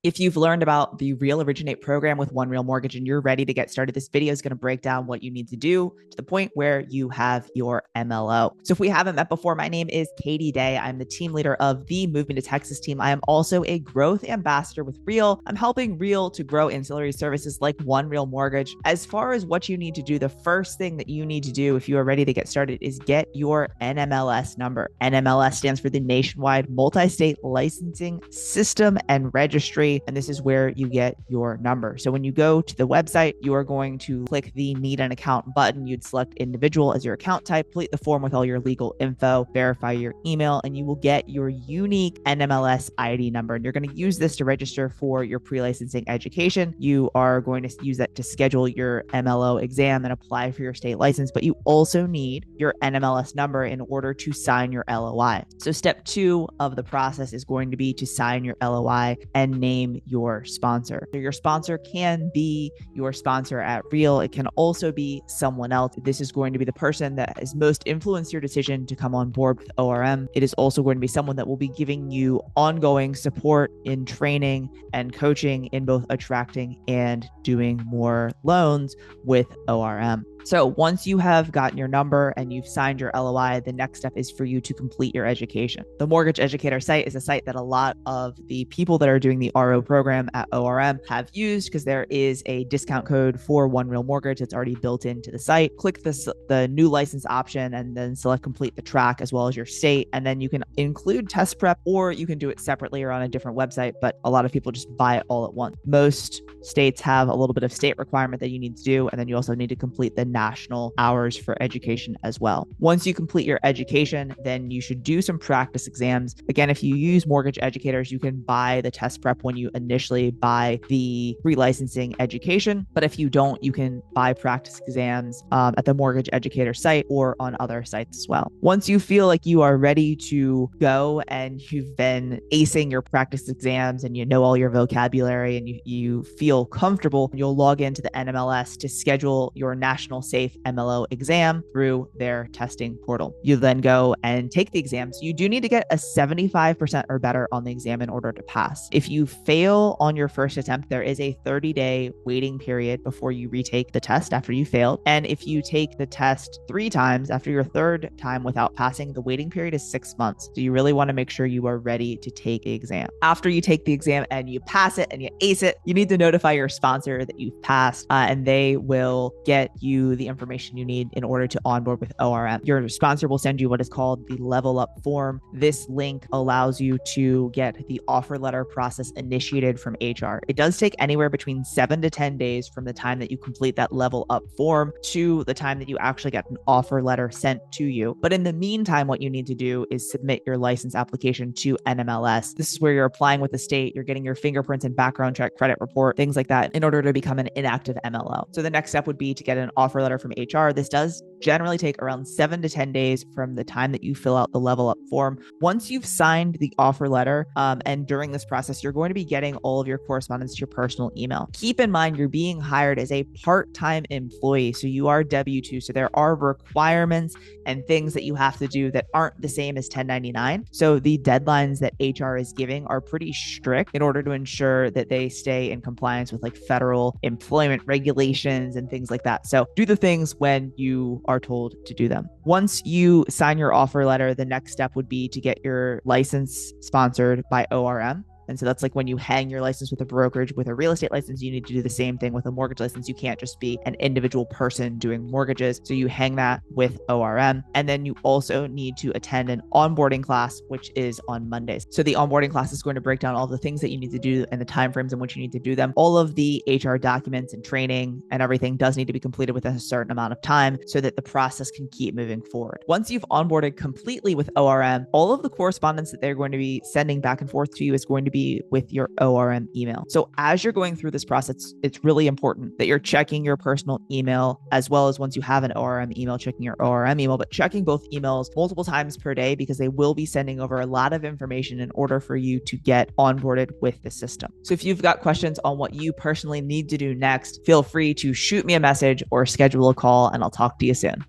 If you've learned about the Real Originate program with One Real Mortgage and you're ready to get started, this video is going to break down what you need to do to the point where you have your MLO. So if we haven't met before, my name is Katie Day. I'm the team leader of the Moving to Texas team. I am also a growth ambassador with Real. I'm helping Real to grow ancillary services like One Real Mortgage. As far as what you need to do, the first thing that you need to do if you are ready to get started is get your NMLS number. NMLS stands for the Nationwide Multi-State Licensing System and Registry. And this is where you get your number. So when you go to the website, you are going to click the Need an Account button. You'd select individual as your account type, complete the form with all your legal info, verify your email, and you will get your unique NMLS ID number. And you're going to use this to register for your pre-licensing education. You are going to use that to schedule your MLO exam and apply for your state license, but you also need your NMLS number in order to sign your LOI. So step 2 of the process is going to be to sign your LOI and name your sponsor. So your sponsor can be your sponsor at Real. It can also be someone else. This is going to be the person that has most influenced your decision to come on board with ORM. It is also going to be someone that will be giving you ongoing support in training and coaching in both attracting and doing more loans with ORM. So once you have gotten your number and you've signed your LOI, the next step is for you to complete your education. The Mortgage Educator site is a site that a lot of the people that are doing the RO program at ORM have used because there is a discount code for One Real Mortgage that's already built into the site. Click the new license option and then select complete the track as well as your state. And then you can include test prep or you can do it separately or on a different website, but a lot of people just buy it all at once. Most states have a little bit of state requirement that you need to do. And then you also need to complete the national hours for education as well. Once you complete your education, then you should do some practice exams. Again, if you use Mortgage Educators, you can buy the test prep when you initially buy the pre-licensing education. But if you don't, you can buy practice exams at the Mortgage Educator site or on other sites as well. Once you feel like you are ready to go and you've been acing your practice exams and you know all your vocabulary and you feel comfortable, you'll log into the NMLS to schedule your national safe MLO exam through their testing portal. You then go and take the exams. You do need to get a 75% or better on the exam in order to pass. If you fail on your first attempt, there is a 30-day waiting period before you retake the test after you failed. And if you take the test 3 times after your 3rd time without passing, the waiting period is 6 months. So you really want to make sure you are ready to take the exam. After you take the exam and you pass it and you ace it, you need to notify your sponsor that you've passed and they will get you the information you need in order to onboard with ORM. Your sponsor will send you what is called the Level Up form. This link allows you to get the offer letter process initiated from HR. It does take anywhere between 7 to 10 days from the time that you complete that Level Up form to the time that you actually get an offer letter sent to you. But in the meantime, what you need to do is submit your license application to NMLS. This is where you're applying with the state, you're getting your fingerprints and background check, credit report, things like that in order to become an inactive MLO. So the next step would be to get an offer letter from HR. This does generally take around 7 to 10 days from the time that you fill out the Level Up form. Once you've signed the offer letter, and during this process, you're going to be getting all of your correspondence to your personal email. Keep in mind, you're being hired as a part-time employee, so you are W-2. So there are requirements and things that you have to do that aren't the same as 1099. So the deadlines that HR is giving are pretty strict in order to ensure that they stay in compliance with like federal employment regulations and things like that. So do the things when you are told to do them. Once you sign your offer letter, the next step would be to get your license sponsored by ORM. And so that's like when you hang your license with a brokerage with a real estate license, you need to do the same thing with a mortgage license. You can't just be an individual person doing mortgages. So you hang that with ORM. And then you also need to attend an onboarding class, which is on Mondays. So the onboarding class is going to break down all the things that you need to do and the timeframes in which you need to do them. All of the HR documents and training and everything does need to be completed within a certain amount of time so that the process can keep moving forward. Once you've onboarded completely with ORM, all of the correspondence that they're going to be sending back and forth to you is going to be with your ORM email. So as you're going through this process, it's really important that you're checking your personal email as well as once you have an ORM email, checking your ORM email, but checking both emails multiple times per day because they will be sending over a lot of information in order for you to get onboarded with the system. So if you've got questions on what you personally need to do next, feel free to shoot me a message or schedule a call and I'll talk to you soon.